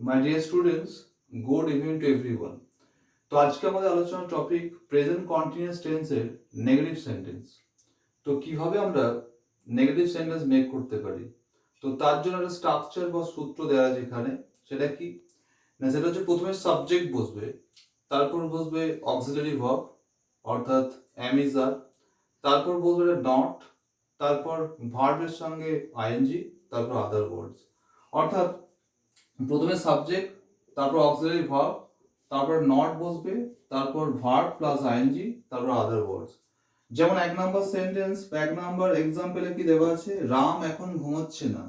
My dear students, good evening to everyone. তো আজকে আমাদের আলোচনার টপিক প্রেজেন্ট কন্টিনিউয়াস টেন্সের নেগেটিভ সেন্টেন্স। তো কিভাবে আমরা নেগেটিভ সেন্টেন্স মেক করতে পারি, তো তার জন্য একটা স্ট্রাকচার বা সূত্র দেওয়া আছে এখানে। সেটা কি না, সেটা হচ্ছে প্রথমে সাবজেক্ট বসবে, তারপর বসবে অক্সিলারি ভার্ব অর্থাৎ অ্যাম ইজ আর, তারপর বসবে নট, তারপর ভার্বের সঙ্গে আইএনজি, তারপর আদার ওয়ার্ডস। অর্থাৎ প্রথমে সাবজেক্ট, তারপর অক্সিলারি ভার্ব, তারপর নট বসবে, তারপর ভার্ব প্লাস আইএনজি, তারপর আদার ওয়ার্ডস। যেমন এক নাম্বার সেন্টেন্স বা এক নাম্বার এক্সাম্পলে কি দেওয়া আছে, রাম এখন ঘুমাচ্ছে না।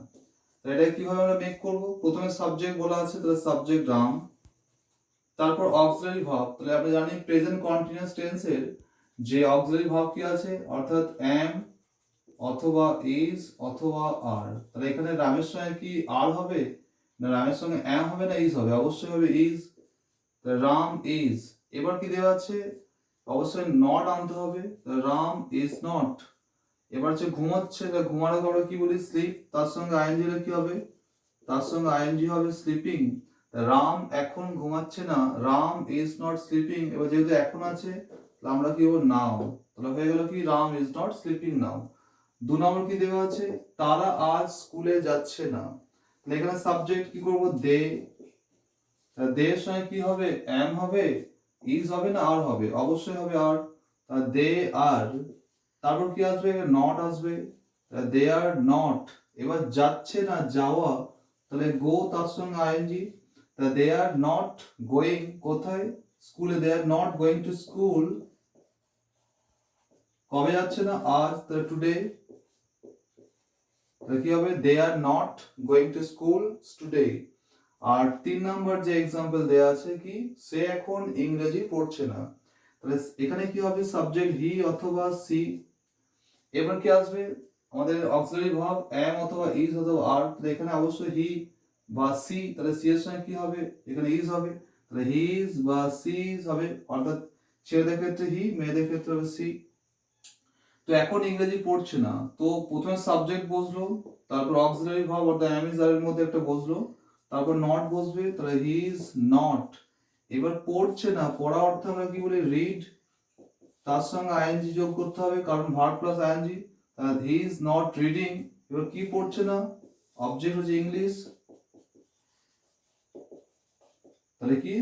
এটা কিভাবে আমরা মেক করব? প্রথমে সাবজেক্ট বলা আছে, তাহলে সাবজেক্ট রাম, তারপর অক্সিলারি ভার্ব। তাহলে আমরা জানি প্রেজেন্ট কন্টিনিউয়াস টেন্সের যে অক্সিলারি ভার্ব কি আছে, অর্থাৎ এম অথবা ইজ অথবা আর। তাহলে এখানে রামের সঙ্গে কি আর হবে না, রামের সঙ্গে এম হবে না ইজ হবে? অবশ্যই হবে ইজ। রাম ইজ। এবার কি দেওয়া আছে, অবশ্যই নট আনতে হবে, রাম ইজ নট। এবার হচ্ছে ঘুমাচ্ছে, ঘুমানোকে আমরা কি বলি, স্লিপ। তার সঙ্গে আইএনজি হলে কি হবে, তার সঙ্গে আইএনজি হবে স্লিপিং। রাম এখন ঘুমাচ্ছে না, রাম ইজ নট স্লিপিং। এবার যেহেতু এখন আছে, তাহলে আমরা কি বলবো, নাও। তাহলে হয়ে গেল কি, Ram is not sleeping now. দু নম্বর কি দেওয়া আছে, তারা আজ স্কুলে যাচ্ছে না। তাহলে এখানে সাবজেক্ট কি করব, দে। দে এর সঙ্গে কি হবে, এম হবে, ইজ হবে না আর হবে? অবশ্যই হবে আর। দে আর। তারপর কি আসবে, নট আসবে, দে আর নট। এবার যাচ্ছে না, যাওয়া, তাহলে গো তার সঙ্গে ING. They are not going, কোথায়, স্কুলে। They are not going to school. কবে যাচ্ছে না, আজ, তাহলে টুডে। তাহলে কি হবে, they are not going to school today. আর তিন নাম্বার যে এক্সাম্পল দেয়া আছে কি, সে এখন ইংরেজি পড়ছে না। তাহলে এখানে কি হবে, সাবজেক্ট হি অথবা সি। এবার কি আসবে, আমাদের অক্সিলারি ভার্ব এম অথবা ইজ অথবা আর। তাহলে এখানে অবশ্যই হি বা সি। তাহলে সি এর সঙ্গে কি হবে, এখানে ইজ হবে। তাহলে হিজ বা সিজ হবে, অর্থাৎ ছেলেদের ক্ষেত্রে হি, মেয়েদের ক্ষেত্রে হবে সি। তো এখন ইংরেজি পড়ছে না, তো প্রথমে সাবজেক্ট বসলো, তারপর অক্সিলারি ভার্ব অর্থাৎ অ্যাম ইজ আর এর মধ্যে একটা বসলো, তারপর নট বসবে, তাহলে হি ইজ নট। এবার পড়ছে না, পড়া অর্থে আমরা কি বলি, রিড। তার সঙ্গে আইএনজি যোগ করতে হবে, কারণ ভার্ব প্লাস আইএনজি। তাহলে হি ইজ নট রিডিং। এবার কি পড়ছে না, অবজেক্ট হচ্ছে ইংলিশ। তাহলে কি,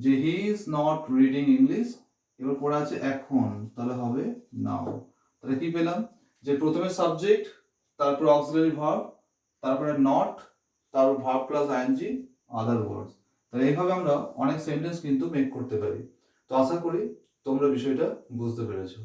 যে he is not reading English. এবার পড়া আছে এখন, তাহলে হবে নাও। তাহলে কি পেলাম, যে প্রথমে সাবজেক্ট, তারপর অক্সিলারি ভার্ব, তারপরে নট, তারপর ভার্ব প্লাস আইএনজি, আদার ওয়ার্ডস। তাহলে এইভাবে আমরা অনেক সেন্টেন্স কিন্তু মেক করতে পারি। তো আশা করি তোমরা বিষয়টা বুঝতে পেরেছো।